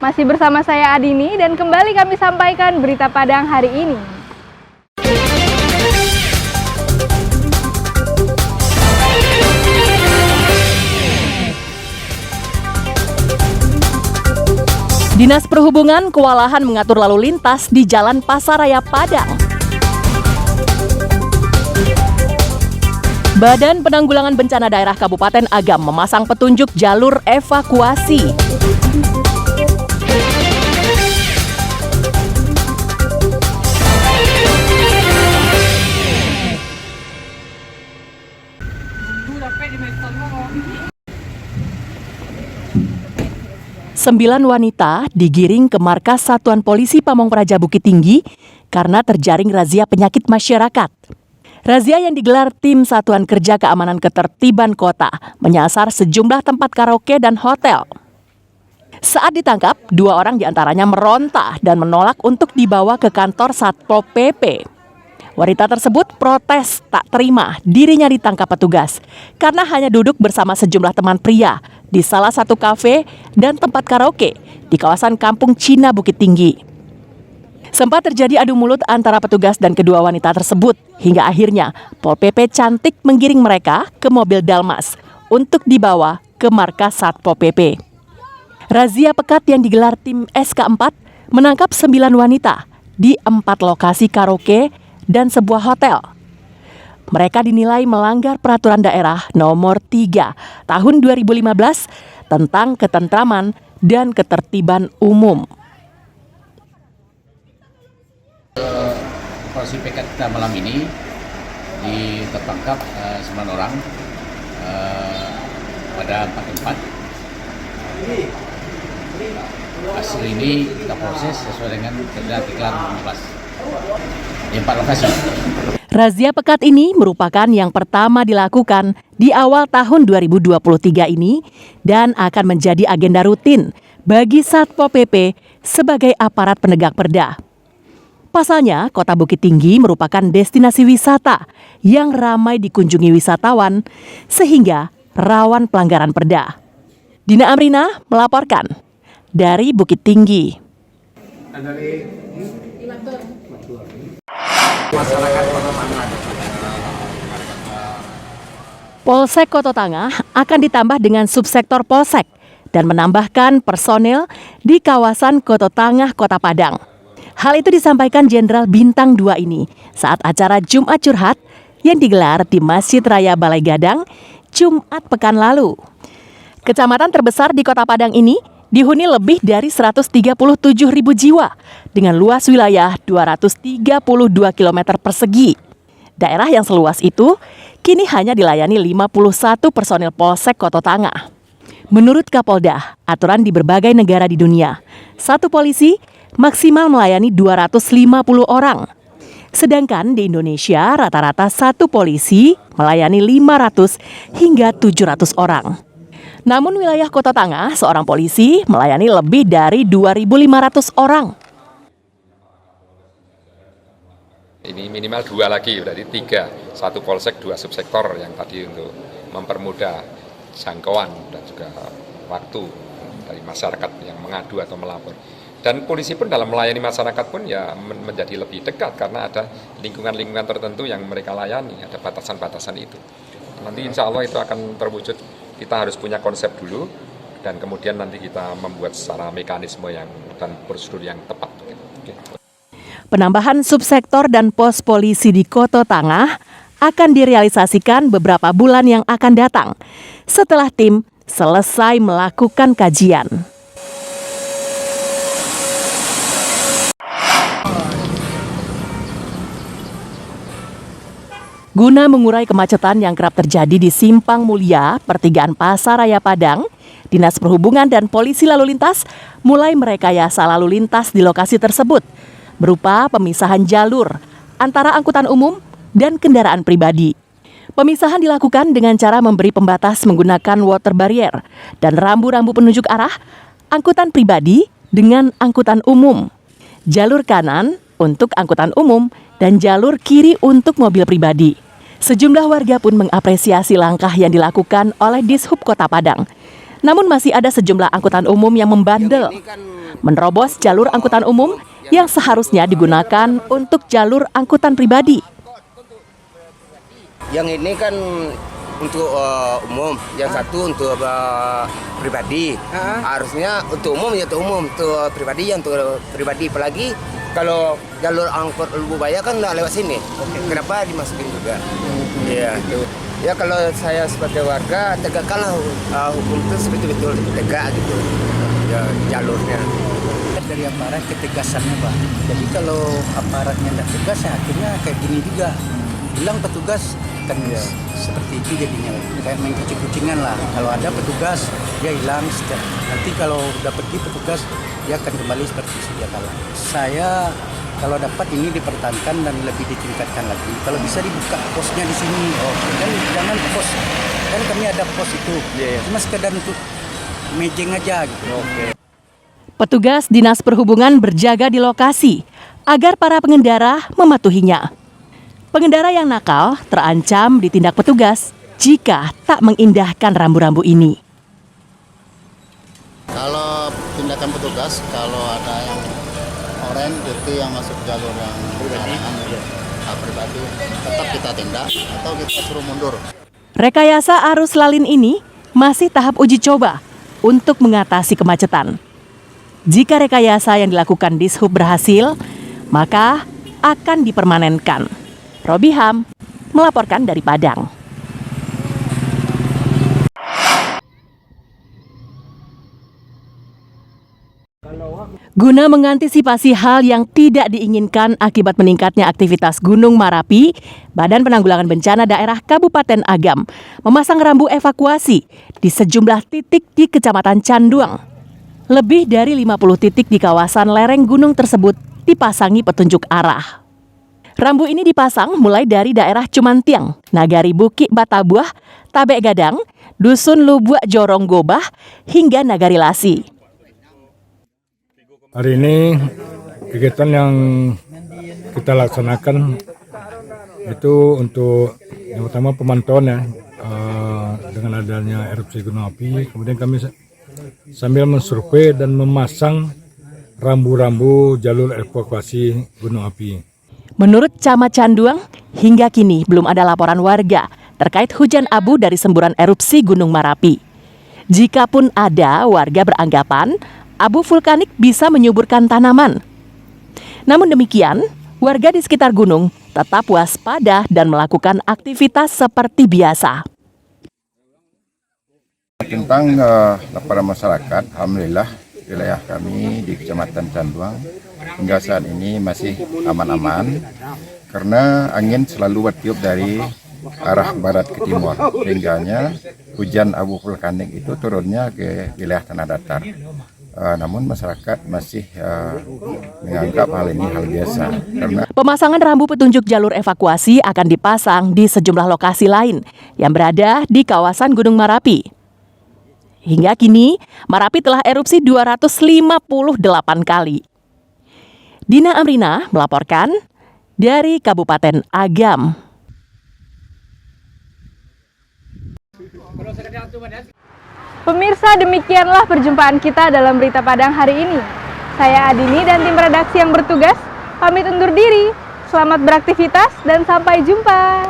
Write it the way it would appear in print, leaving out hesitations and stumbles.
Masih bersama saya Adini dan kembali kami sampaikan berita Padang hari ini. Dinas Perhubungan kewalahan mengatur lalu lintas di Jalan Pasaraya Padang. Badan Penanggulangan Bencana Daerah Kabupaten Agam memasang petunjuk jalur evakuasi. Sembilan wanita digiring ke markas Satuan Polisi Pamong Praja Bukit Tinggi karena terjaring razia penyakit masyarakat. Razia yang digelar tim Satuan Kerja Keamanan Ketertiban Kota menyasar sejumlah tempat karaoke dan hotel. Saat ditangkap, 2 orang diantaranya meronta dan menolak untuk dibawa ke kantor Satpol PP. Wanita tersebut protes tak terima dirinya ditangkap petugas karena hanya duduk bersama sejumlah teman pria di salah satu kafe dan tempat karaoke di kawasan Kampung Cina Bukit Tinggi. Sempat terjadi adu mulut antara petugas dan kedua wanita tersebut hingga akhirnya Pol PP Cantik menggiring mereka ke mobil Dalmas untuk dibawa ke markas Satpol PP. Razia pekat yang digelar tim SK4 menangkap 9 wanita di 4 lokasi karaoke dan sebuah hotel. Mereka dinilai melanggar peraturan daerah nomor 3 tahun 2015 tentang ketentraman dan ketertiban umum. Operasi pekat kita malam ini tertangkap 9 orang pada 4 tempat. Hasil ini kita proses sesuai dengan Perda 15 di 4 lokasi. Razia pekat ini merupakan yang pertama dilakukan di awal tahun 2023 ini dan akan menjadi agenda rutin bagi Satpol PP sebagai aparat penegak perda. Pasalnya, Kota Bukit Tinggi merupakan destinasi wisata yang ramai dikunjungi wisatawan sehingga rawan pelanggaran perda. Dina Amrina melaporkan dari Bukit Tinggi. Polsek Koto Tangah akan ditambah dengan subsektor Polsek dan menambahkan personel di kawasan Koto Tangah, Kota Padang. Hal itu disampaikan Jenderal Bintang 2 ini saat acara Jumat Curhat yang digelar di Masjid Raya Balai Gadang Jumat pekan lalu. Kecamatan terbesar di Kota Padang ini dihuni lebih dari 137.000 jiwa dengan luas wilayah 232 km persegi. Daerah yang seluas itu kini hanya dilayani 51 personil Polsek Koto Tangah. Menurut Kapolda, aturan di berbagai negara di dunia, satu polisi maksimal melayani 250 orang. Sedangkan di Indonesia rata-rata satu polisi melayani 500 hingga 700 orang. Namun wilayah Kota Tangah seorang polisi melayani lebih dari 2.500 orang. Ini minimal 2 lagi, berarti 3. 1 polsek, 2 subsektor yang tadi untuk mempermudah jangkauan dan juga waktu dari masyarakat yang mengadu atau melapor. Dan polisi pun dalam melayani masyarakat pun ya menjadi lebih dekat karena ada lingkungan-lingkungan tertentu yang mereka layani, ada batasan-batasan itu. Nanti insya Allah itu akan terwujud, kita harus punya konsep dulu dan kemudian nanti kita membuat secara mekanisme dan prosedur yang tepat. Penambahan subsektor dan pos polisi di Koto Tangah akan direalisasikan beberapa bulan yang akan datang setelah tim selesai melakukan kajian. Guna mengurai kemacetan yang kerap terjadi di Simpang Mulia, Pertigaan Pasaraya Padang, Dinas Perhubungan dan Polisi Lalu Lintas mulai merekayasa lalu lintas di lokasi tersebut, berupa pemisahan jalur antara angkutan umum dan kendaraan pribadi. Pemisahan dilakukan dengan cara memberi pembatas menggunakan water barrier dan rambu-rambu penunjuk arah angkutan pribadi dengan angkutan umum. Jalur kanan untuk angkutan umum dan jalur kiri untuk mobil pribadi. Sejumlah warga pun mengapresiasi langkah yang dilakukan oleh Dishub Kota Padang. Namun masih ada sejumlah angkutan umum yang membandel, menerobos jalur angkutan umum yang seharusnya digunakan untuk jalur angkutan pribadi. Yang ini kan untuk umum, yang satu untuk pribadi. Harusnya untuk umum ya untuk umum, untuk pribadi ya untuk pribadi. Apalagi kalau jalur angkut Lububaya kan nggak lewat sini. Kenapa dimasukin juga? Iya, tuh. Ya kalau saya sebagai warga tegakkanlah hukum itu betul-betul tegak gitu. Ya, jalurnya. Dari aparat ketegasannya, Pak. Jadi kalau aparatnya tidak tegas, ya akhirnya kayak gini juga. Hilang petugas kan seperti itu jadinya, kayak main kucing-kucingan lah. Kalau ada petugas dia hilang, nanti kalau udah pergi petugas dia akan kembali seperti sedia kala. Saya kalau dapat ini dipertahankan dan lebih ditingkatkan lagi. Kalau bisa dibuka posnya di sini, kan jangan pos, kan kami ada pos itu, cuma sekedar untuk mejeng aja gitu. Petugas Dinas Perhubungan berjaga di lokasi agar para pengendara mematuhinya. Pengendara yang nakal terancam ditindak petugas jika tak mengindahkan rambu-rambu ini. Kalau tindakan petugas, kalau ada yang oranye itu yang masuk jalur yang pribadi, tetap kita tindak atau kita suruh mundur. Rekayasa arus lalin ini masih tahap uji coba untuk mengatasi kemacetan. Jika rekayasa yang dilakukan Dishub berhasil, maka akan dipermanenkan. Robi Ham melaporkan dari Padang. Guna mengantisipasi hal yang tidak diinginkan akibat meningkatnya aktivitas Gunung Marapi, Badan Penanggulangan Bencana Daerah Kabupaten Agam memasang rambu evakuasi di sejumlah titik di Kecamatan Canduang. Lebih dari 50 titik di kawasan lereng gunung tersebut dipasangi petunjuk arah. Rambu ini dipasang mulai dari daerah Cumantiang, Nagari Bukit Batabuah, Tabek Gadang, Dusun Lubuak Jorong Gobah, hingga Nagari Lasi. Hari ini kegiatan yang kita laksanakan itu untuk yang pertama pemantauan ya, dengan adanya erupsi gunung api. Kemudian kami sambil mensurvei dan memasang rambu-rambu jalur evakuasi gunung api. Menurut Camat Canduang, hingga kini belum ada laporan warga terkait hujan abu dari semburan erupsi Gunung Marapi. Jikapun ada, warga beranggapan abu vulkanik bisa menyuburkan tanaman. Namun demikian, warga di sekitar gunung tetap waspada dan melakukan aktivitas seperti biasa. Tentang laporan masyarakat, alhamdulillah wilayah kami di Kecamatan Canduang hingga saat ini masih aman-aman karena angin selalu bertiup dari arah barat ke timur, sehingganya hujan abu vulkanik itu turunnya ke wilayah tanah datar. Namun masyarakat masih menganggap hal ini hal biasa. Karena pemasangan rambu petunjuk jalur evakuasi akan dipasang di sejumlah lokasi lain yang berada di kawasan Gunung Marapi. Hingga kini, Marapi telah erupsi 258 kali. Dina Amrina melaporkan dari Kabupaten Agam. Pemirsa, demikianlah perjumpaan kita dalam Berita Padang hari ini. Saya Adini dan tim redaksi yang bertugas pamit undur diri. Selamat beraktivitas dan sampai jumpa.